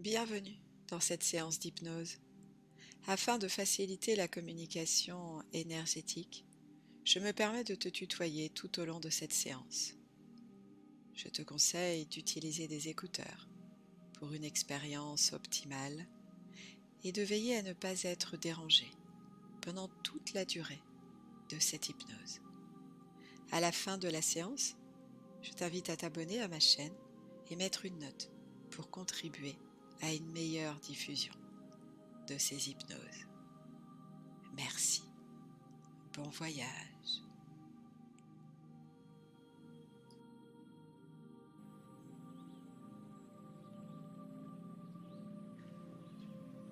Bienvenue dans cette séance d'hypnose. Afin de faciliter la communication énergétique, je me permets de te tutoyer tout au long de cette séance. Je te conseille d'utiliser des écouteurs pour une expérience optimale et de veiller à ne pas être dérangé pendant toute la durée de cette hypnose. À la fin de la séance, je t'invite à t'abonner à ma chaîne et mettre une note pour contribuer à une meilleure diffusion de ces hypnoses. Merci. Bon voyage.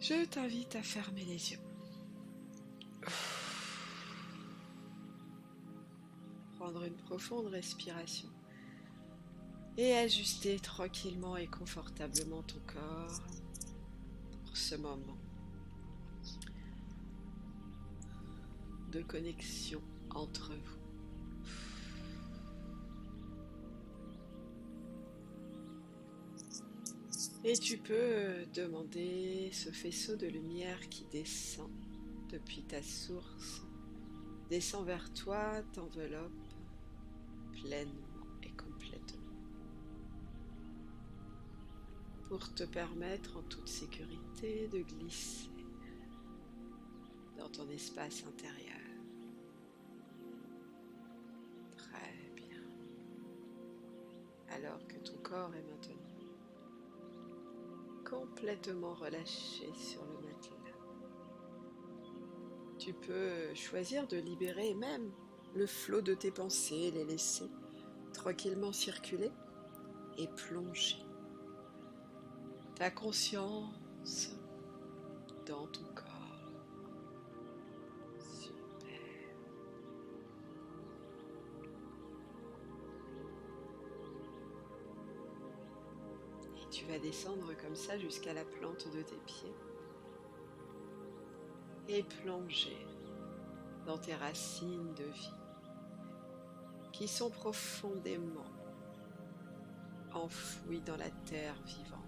Je t'invite à fermer les yeux. Prendre une profonde respiration et ajuster tranquillement et confortablement ton corps pour ce moment de connexion entre vous. Et tu peux demander ce faisceau de lumière qui descend depuis ta source, descend vers toi, t'enveloppe pleinement et complètement pour te permettre en toute sécurité de glisser dans ton espace intérieur. Très bien. Alors que ton corps est maintenant complètement relâché sur le matelas, tu peux choisir de libérer même le flot de tes pensées, les laisser tranquillement circuler et plonger ta conscience dans ton corps. Super. Et tu vas descendre comme ça jusqu'à la plante de tes pieds et plonger dans tes racines de vie qui sont profondément enfouies dans la terre vivante,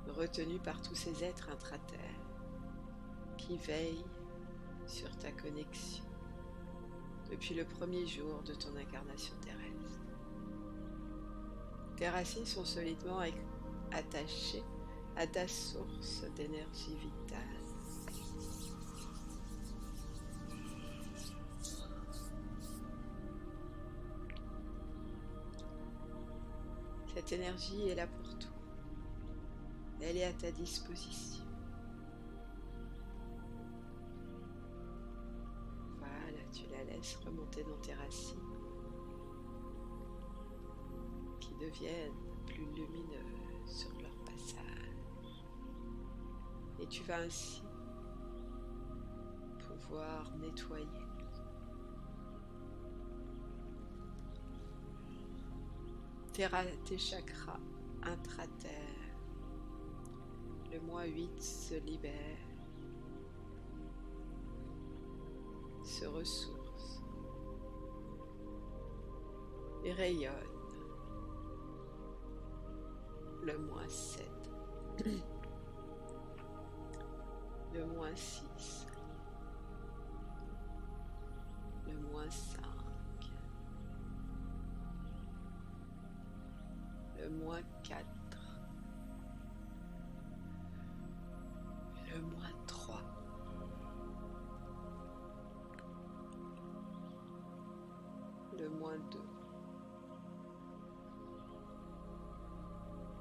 retenues par tous ces êtres intraterres qui veillent sur ta connexion depuis le premier jour de ton incarnation terrestre. Tes racines sont solidement attachées à ta source d'énergie vitale. Cette énergie est là pour toi. Elle est à ta disposition. Voilà, tu la laisses remonter dans tes racines qui deviennent plus lumineuses sur leur passage. Et tu vas ainsi pouvoir nettoyer tes chakras intraterres. Le mois 8 se libère, se ressource et rayonne. Le mois 7, le mois 6, le mois 5, le mois 4, le mois 3, le mois 2,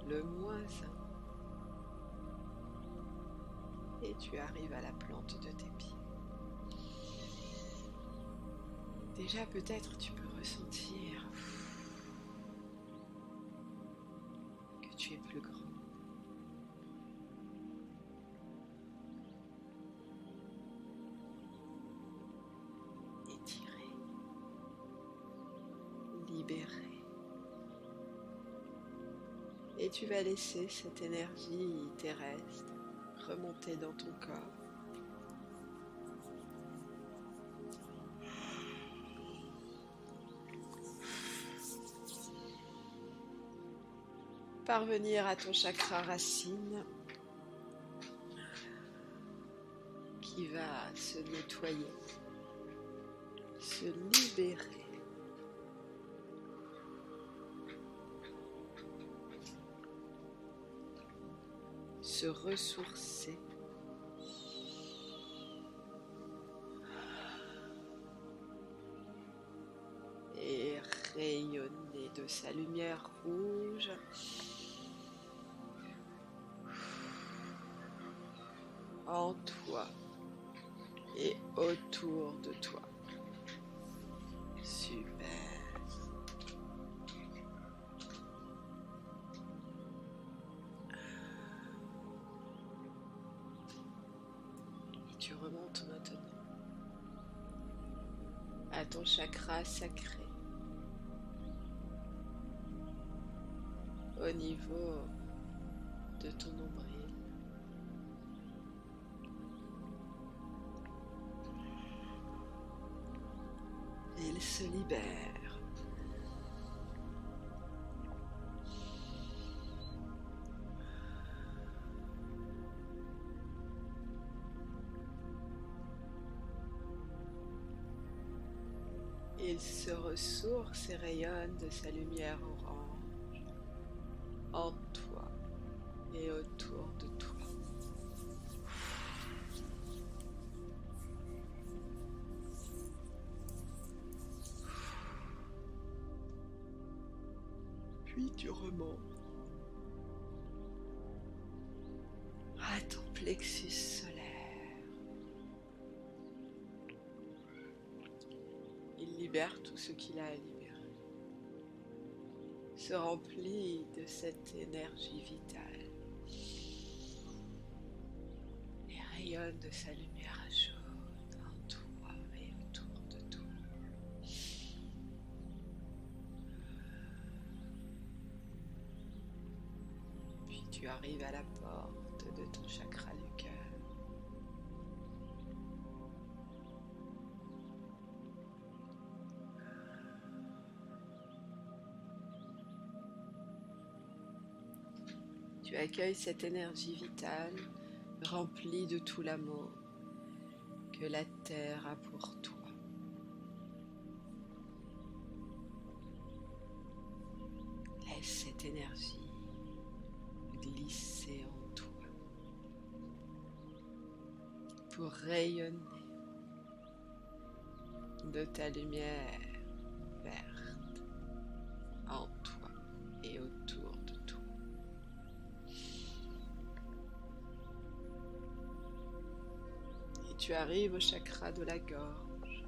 le mois 1, et tu arrives à la plante de tes pieds. Déjà peut-être tu peux ressentir que tu es plus grand. Étiré, libéré. Et tu vas laisser cette énergie terrestre remonter dans ton corps. parvenir à ton chakra racine qui va se nettoyer, se libérer. Se ressourcer. Et rayonner de sa lumière rouge en toi et autour de toi. Super. Et tu remontes maintenant à ton chakra sacré. Au niveau de ton nombril. Il se libère. Il se ressource et rayonne de sa lumière orange en toi et autour de toi. Puis tu remontes à ton plexus solaire. Il libère tout ce qu'il a à libérer. Se remplit de cette énergie vitale et rayonne de sa lumière jaune en toi et autour de toi. Puis tu arrives à la porte de ton chakra du cœur. Tu accueilles cette énergie vitale remplie de tout l'amour que la terre a pour toi. Laisse cette énergie glisser en toi pour rayonner de ta lumière verte en toi et autour de toi. Et tu arrives au chakra de la gorge.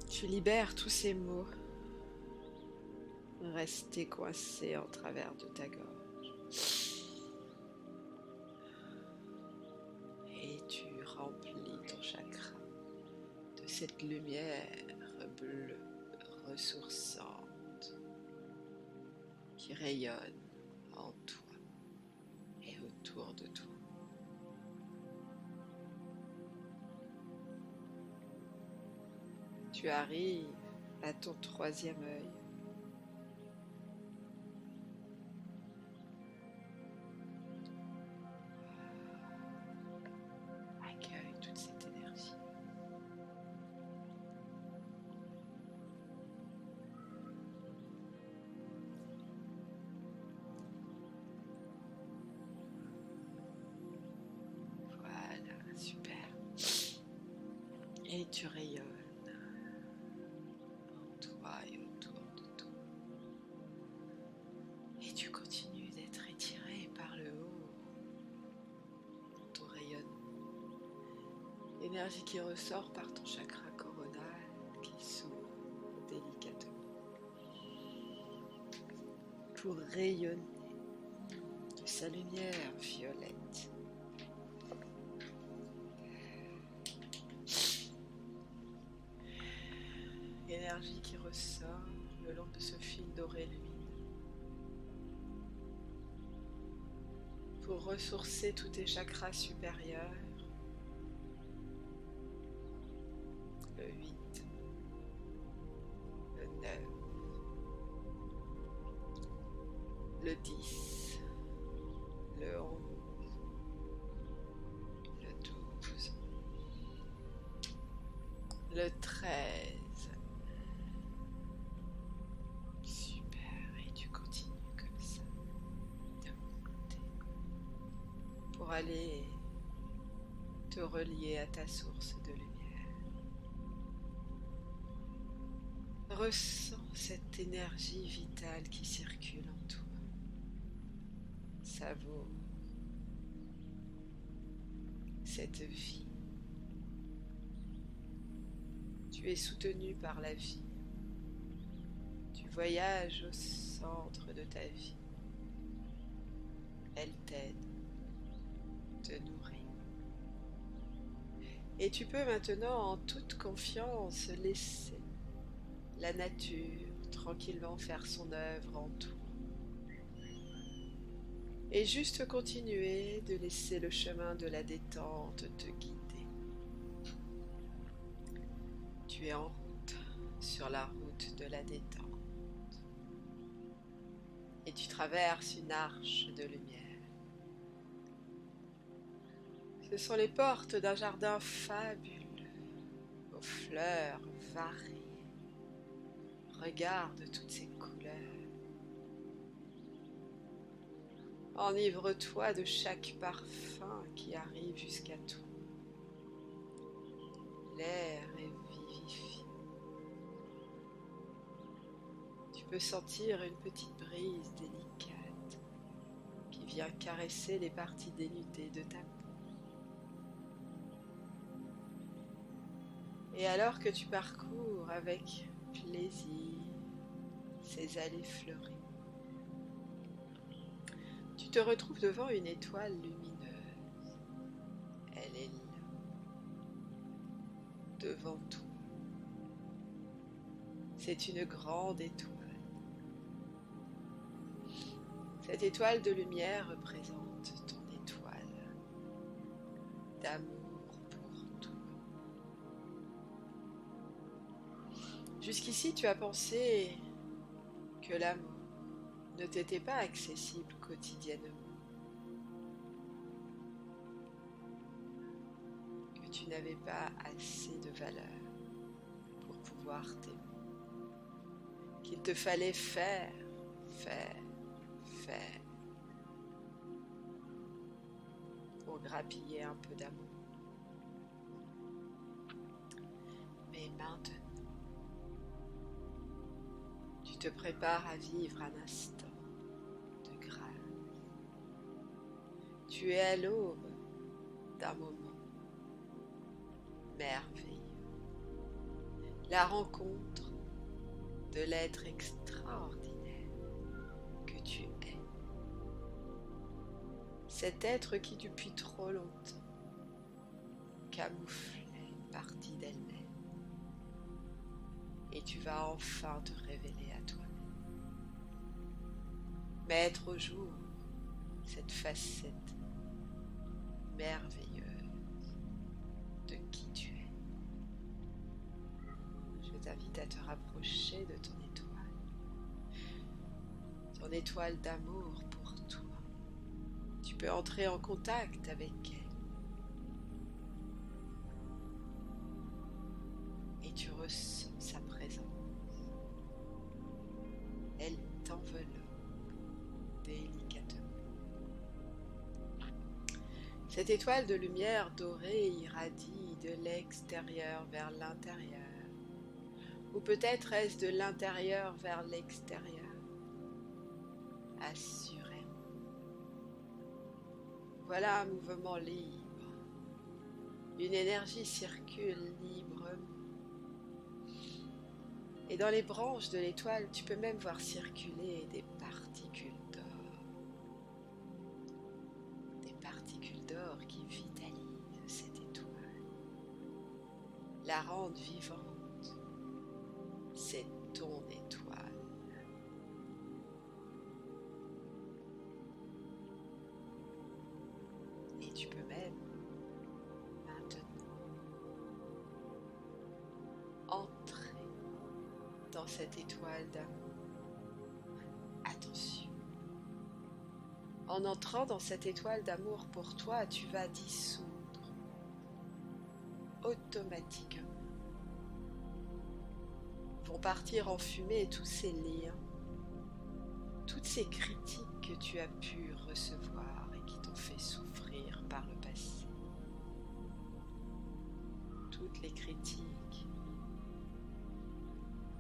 Tu libères tous ces mots restés coincés en travers de ta gorge. Et tu remplis ton chakra de cette lumière bleue ressourçante qui rayonne en toi et autour de toi. Tu arrives à ton troisième œil. Accueille toute cette énergie. Voilà, super. Et tu rayonnes en toi et autour de toi. Et tu continues d'être étiré par le haut dans ton rayonnement. L'énergie qui ressort par ton chakra coronal qui s'ouvre délicatement pour rayonner de sa lumière violette. L'énergie qui ressort le long de ce fil doré lumineux pour ressourcer tous tes chakras supérieurs le 8, le 9, le 10, le 11, le 12, le 13. Super, et tu continues comme ça, de monter, pour aller te relier à ta source de lumière. Ressens cette énergie vitale qui circule en toi. Savoure cette vie. Tu es soutenu par la vie. Tu voyages au centre de ta vie. Elle t'aide, te nourrit. Et tu peux maintenant en toute confiance laisser la nature tranquillement faire son œuvre en toi. Et juste continuer de laisser le chemin de la détente te guider. Tu es en route, sur la route de la détente. Et tu traverses une arche de lumière. Ce sont les portes d'un jardin fabuleux, aux fleurs variées. Regarde toutes ces couleurs. Enivre-toi de chaque parfum qui arrive jusqu'à toi. L'air est vivifiant. Tu peux sentir une petite brise délicate qui vient caresser les parties dénudées de ta peau. Et alors que tu parcours avec plaisir ces allées fleuries, tu te retrouves devant une étoile lumineuse. Elle est là, devant toi. C'est une grande étoile. Cette étoile de lumière représente ton étoile d'amour pour toi. Jusqu'ici, tu as pensé que l'amour ne t'était pas accessible quotidiennement, que tu n'avais pas assez de valeur pour pouvoir t'aimer, qu'il te fallait faire pour grappiller un peu d'amour. Mais maintenant, tu te prépares à vivre un instant de grâce. Tu es à l'aube d'un moment merveilleux. La rencontre de l'être extraordinaire que tu es. Cet être qui depuis trop longtemps camouflait une partie d'elle-même. Et tu vas enfin te révéler à toi-même. Mettre au jour cette facette merveilleuse de qui tu es. Je t'invite à te rapprocher de ton étoile d'amour pour toi. Tu peux entrer en contact avec elle. Et tu ressens sa présence. Elle t'enveloppe délicatement. Cette étoile de lumière dorée irradie de l'extérieur vers l'intérieur. Ou peut-être est-ce de l'intérieur vers l'extérieur. Assurément. Voilà un mouvement libre. Une énergie circule librement. Et dans les branches de l'étoile, tu peux même voir circuler des particules d'or. Des particules d'or qui vitalisent cette étoile. La rendent vivante. C'est ton étoile. Et tu peux même maintenant entrer dans cette étoile d'amour. Attention. En entrant dans cette étoile d'amour pour toi, tu vas dissoudre automatiquement. Vont partir en fumée tous ces liens, toutes ces critiques que tu as pu recevoir et qui t'ont fait souffrir par le passé. Toutes les critiques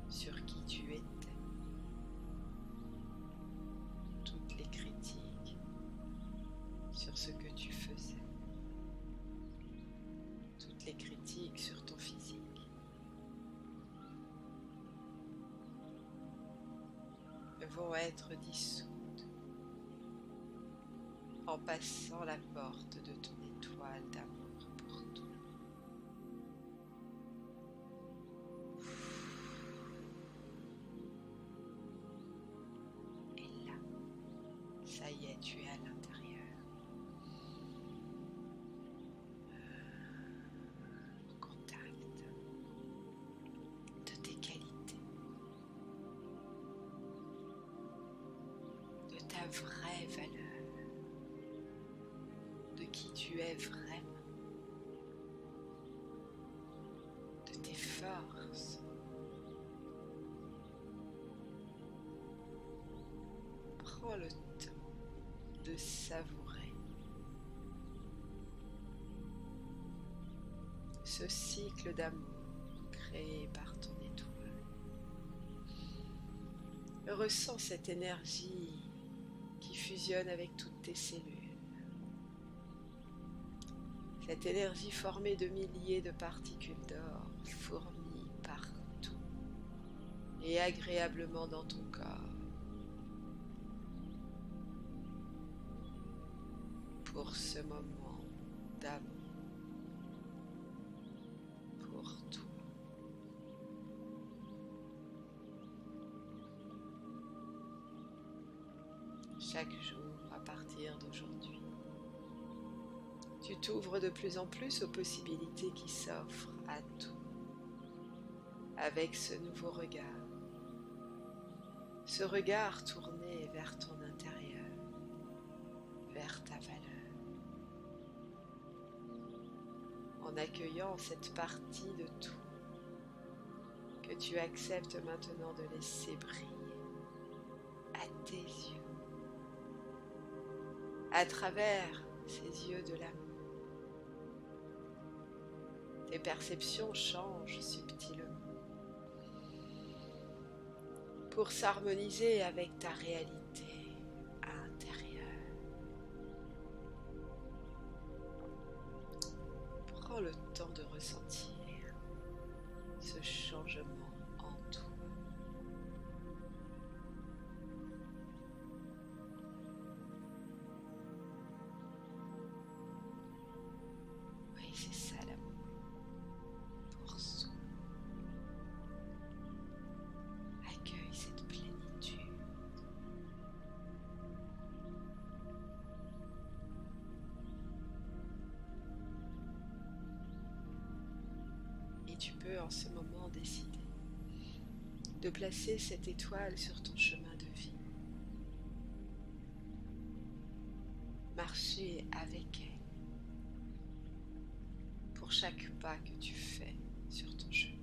sur qui tu étais. Toutes les critiques sur ce que tu faisais. Toutes les critiques sur ton physique. Vont être dissoutes en passant la porte de ton étoile d'amour pour toi. Et là, ça y est, tu es à l'intérieur. Au contact de tes qualités. Ta vraie valeur, de qui tu es vraiment, de tes forces. Prends le temps de savourer ce cycle d'amour créé par ton étoile. Ressens cette énergie qui fusionne avec toutes tes cellules. Cette énergie formée de milliers de particules d'or fourmille partout et agréablement dans ton corps. Pour ce moment d'amour pour toi. Chaque jour à partir d'aujourd'hui, tu t'ouvres de plus en plus aux possibilités qui s'offrent à tout avec ce nouveau regard. Ce regard tourné vers ton intérieur, vers ta valeur. En accueillant cette partie de tout que tu acceptes maintenant de laisser briller à tes yeux. À travers ces yeux de l'amour. Tes perceptions changent subtilement pour s'harmoniser avec ta réalité intérieure. Prends le temps de ressentir ce changement en toi. Oui, c'est ça l'amour pour soi. Accueille cette plénitude. Et tu peux en ce moment décider de placer cette étoile sur ton chemin de vie. Marcher avec elle pour chaque pas que tu fais sur ton chemin.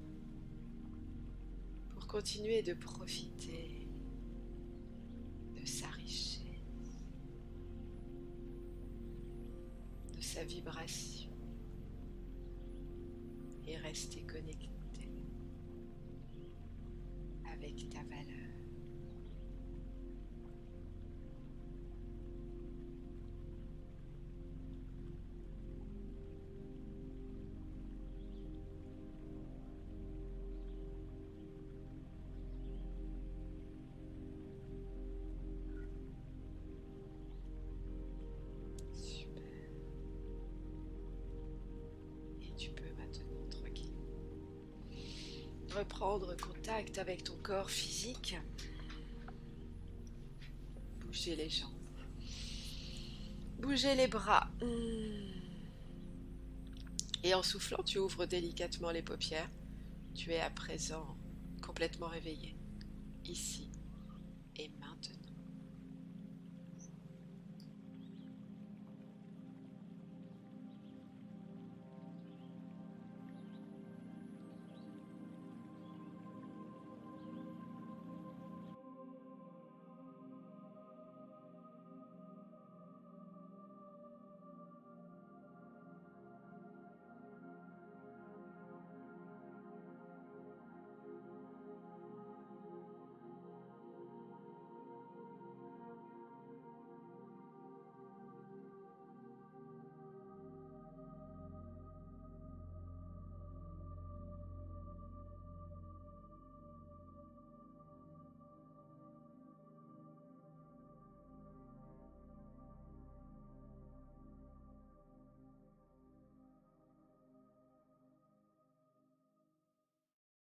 Pour continuer de profiter de sa richesse, de sa vibration et rester connecté avec ta valeur. Super. Et tu peux maintenant tranquillement reprendre contact avec ton corps physique. Bouger les jambes. Bouger les bras. Et en soufflant, tu ouvres délicatement les paupières. Tu es à présent complètement réveillé, ici et maintenant.